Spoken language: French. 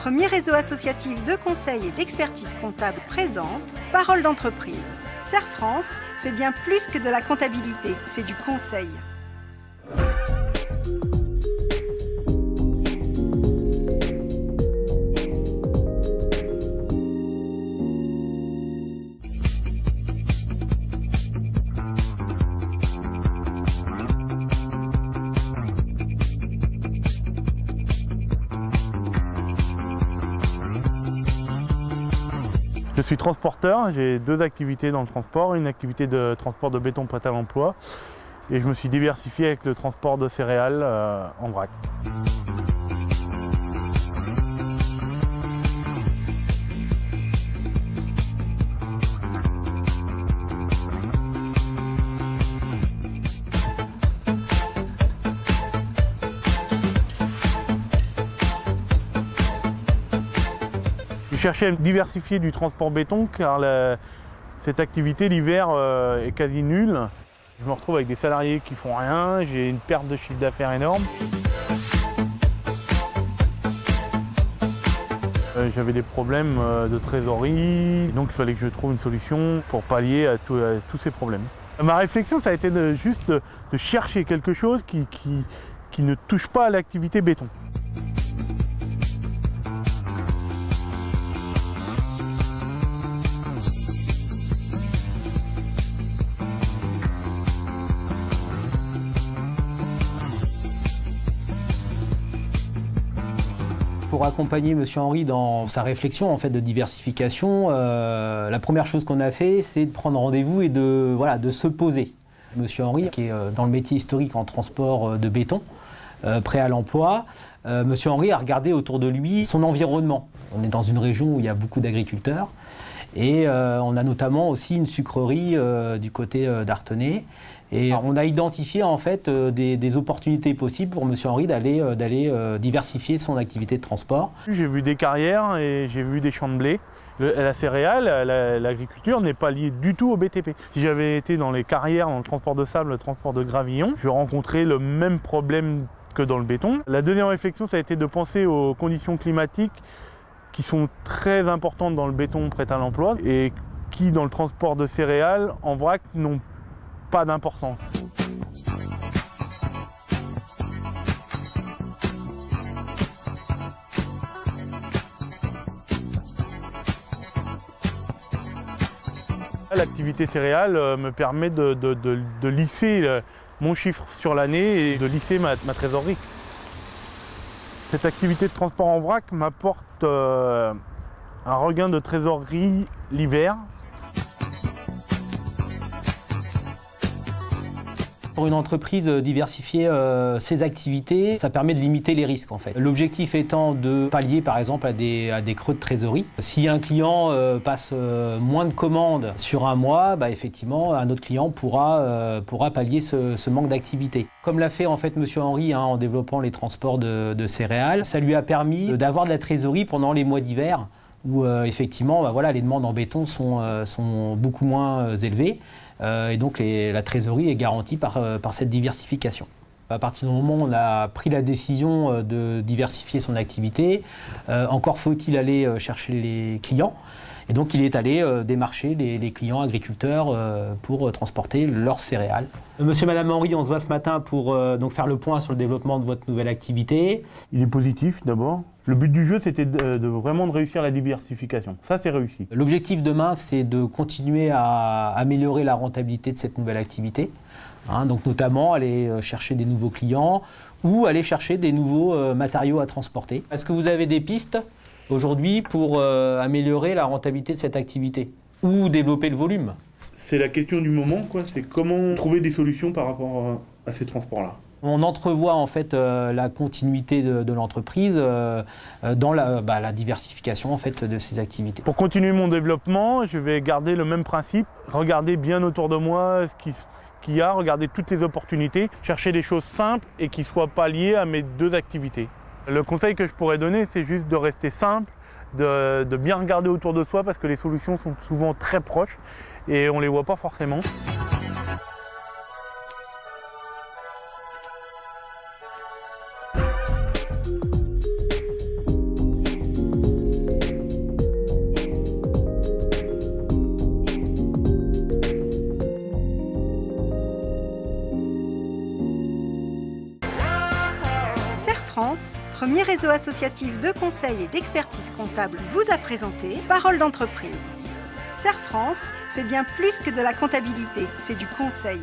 premier réseau associatif de conseil et d'expertise comptable présente Parole d'entreprise. Serre France, c'est bien plus que de la comptabilité, c'est du conseil. Je suis transporteur, j'ai deux activités dans le transport, une activité de transport de béton prêt à l'emploi et je me suis diversifié avec le transport de céréales en vrac. Je cherchais à me diversifier du transport béton car cette activité l'hiver est quasi nulle. Je me retrouve avec des salariés qui font rien, j'ai une perte de chiffre d'affaires énorme. J'avais des problèmes de trésorerie, donc il fallait que je trouve une solution pour pallier à tous ces problèmes. Ma réflexion, ça a été de chercher quelque chose qui ne touche pas à l'activité béton. Pour accompagner M. Henry dans sa réflexion de diversification, la première chose qu'on a fait, c'est de prendre rendez-vous et de se poser. M. Henry, qui est dans le métier historique en transport de béton, prêt à l'emploi, M. Henry a regardé autour de lui son environnement. On est dans une région où il y a beaucoup d'agriculteurs et on a notamment aussi une sucrerie du côté d'Artenay. Et on a identifié des opportunités possibles pour M. Henry d'aller diversifier son activité de transport. J'ai vu des carrières et j'ai vu des champs de blé. La céréale, l'agriculture n'est pas liée du tout au BTP. Si j'avais été dans les carrières, dans le transport de sable, le transport de gravillon, je rencontrais le même problème que dans le béton. La deuxième réflexion, ça a été de penser aux conditions climatiques qui sont très importantes dans le béton prêt à l'emploi et qui, dans le transport de céréales, en vrac, n'ont pas d'importance. L'activité céréale me permet de lisser mon chiffre sur l'année et de lisser ma trésorerie. Cette activité de transport en vrac m'apporte un regain de trésorerie l'hiver. Pour une entreprise, diversifier ses activités, ça permet de limiter les risques L'objectif étant de pallier par exemple à des creux de trésorerie. Si un client passe moins de commandes sur un mois, effectivement un autre client pourra pallier ce manque d'activité. Comme l'a fait M. Henry en développant les transports de céréales, ça lui a permis d'avoir de la trésorerie pendant les mois d'hiver où effectivement les demandes en béton sont beaucoup moins élevées. Et donc la trésorerie est garantie par cette diversification. À partir du moment où on a pris la décision de diversifier son activité, encore faut-il aller chercher les clients. Et donc il est allé démarcher les clients agriculteurs pour transporter leurs céréales. Monsieur et Madame Henry, on se voit ce matin pour donc faire le point sur le développement de votre nouvelle activité. Il est positif d'abord. Le but du jeu, c'était vraiment de réussir la diversification. Ça, c'est réussi. L'objectif demain, c'est de continuer à améliorer la rentabilité de cette nouvelle activité. Donc notamment aller chercher des nouveaux clients ou aller chercher des nouveaux matériaux à transporter. Est-ce que vous avez des pistes aujourd'hui pour améliorer la rentabilité de cette activité ou développer le volume? C'est la question du moment, c'est comment trouver des solutions par rapport à ces transports-là. On entrevoit la continuité de l'entreprise dans la diversification de ses activités. Pour continuer mon développement, je vais garder le même principe, regarder bien autour de moi ce qu'il y a, regarder toutes les opportunités, chercher des choses simples et qui ne soient pas liées à mes deux activités. Le conseil que je pourrais donner, c'est juste de rester simple, de bien regarder autour de soi parce que les solutions sont souvent très proches et on ne les voit pas forcément. France, premier réseau associatif de conseil et d'expertise comptable, vous a présenté Parole d'entreprise. Serre France, c'est bien plus que de la comptabilité, c'est du conseil.